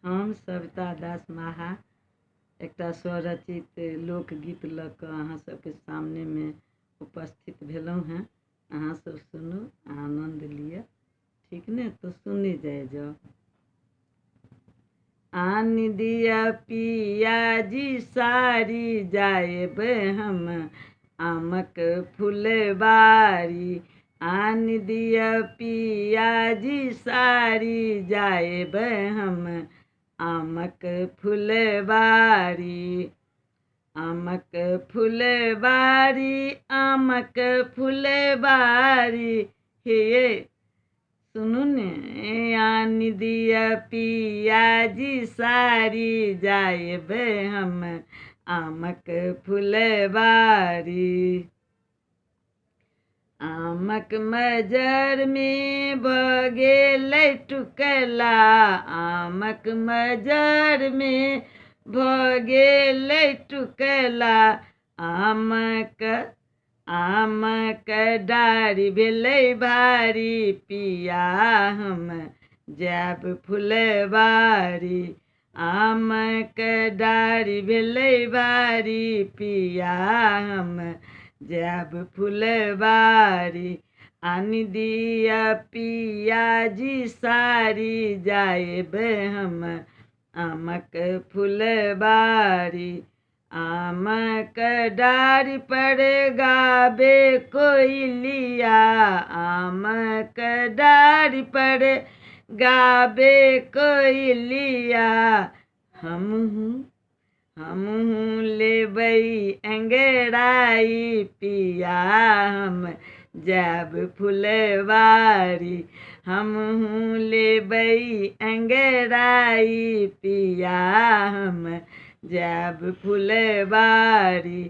हम सविता दास माहा एकटा स्वरचित लोकगीत लऽ कऽ अहाँ सबके सामने में उपस्थित भेलहुँ हैं। अहाँ सब सुनू, आनंद लिअ, ठीक ने? तो सुनी जाओ। आन दिया पिया जी सारी जाएब हम आमक फुलबारी। आन दिया पिया जी सारी जाएब हम आमक फुलबारी। आमक फुलबारी, आमक फुलबारी, हे सुनू ने। आन दिया पिया जी सारी जाएब हम आमक फुलबारी। आमक मजर में भऽ गेलै टुकला, आमक मजर में भऽ गेलै टुकला। आमक डारि भेलै भारी, पिया हम जाएब फुलबारी। आमक डारि भेलै भारी, पिया हम जाएब फुलबारी। आन दिया पिया जी सारी जाएब हम आमक फुलबारी। आमक डारि पर गाबे कोयलिया, आमक डारि पर गाबे कोयलिया। हमहूँ लेबै अंगड़ाई, पिया हम जाएब फुलबारी। हमहूँ लेबै अंगड़ाई, पिया हम जाएब फुलबारी।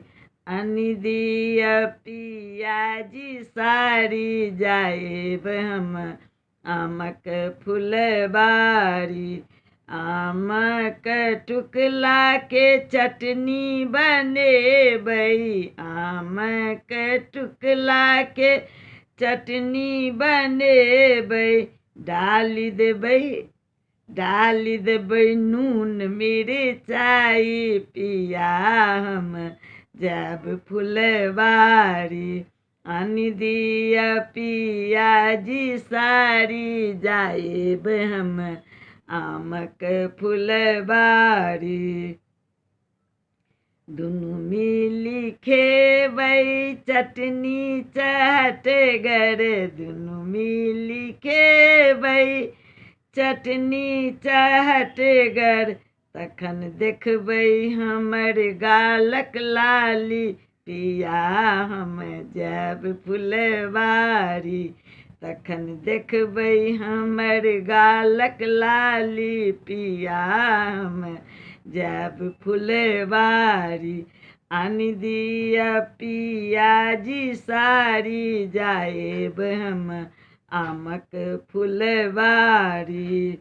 आन दिया पिया जी सारी जाएब हम आमक फुलबारी। आमक टुकला के चटनी बनेबै, आमक टुकला के चटनी बनेबै। डाली देबै नून मिरचाई, पिया हम जाएब फुलबारी। आन दिया पिया जी सारी जाएब हम आमक फुलबारी। दुनू मिली खेबै चटनी चहटगर, दुनू मिली खेबै चटनी चहटगर। तखन देखबै हमर गालक लाली, पिया हम जाएब फुलबारी। तखन देखबै हमर गालक लाली, पिया हम जाएब फुलबारी। आन दिया पिया जी सारी जाएब हम आमक फुलबारी।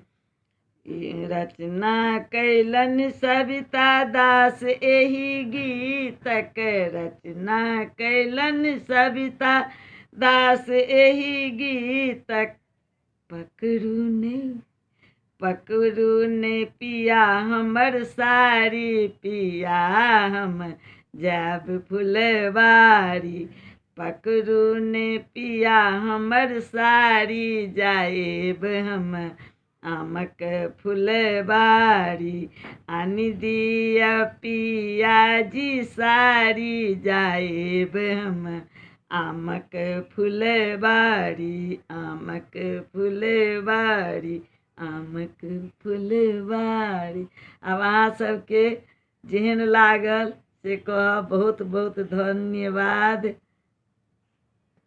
रचना कैलन सविता दास एही गीतक, रचना कैलन सविता दास एही गीतक। पकड़ू ने पिया हमर सारी, पिया हम जाएब फुलबारी। पकड़ू ने पिया हमर सारी जाएब हम आमक फुलबारी। आन दिया पिया जी सारी जाएब हम आमक फुलबारी। आमक फुलबारी, आमक फुलबारी। अब अहाँ सबके जेहन लागल से कहब बहुत बहुत धन्यवाद।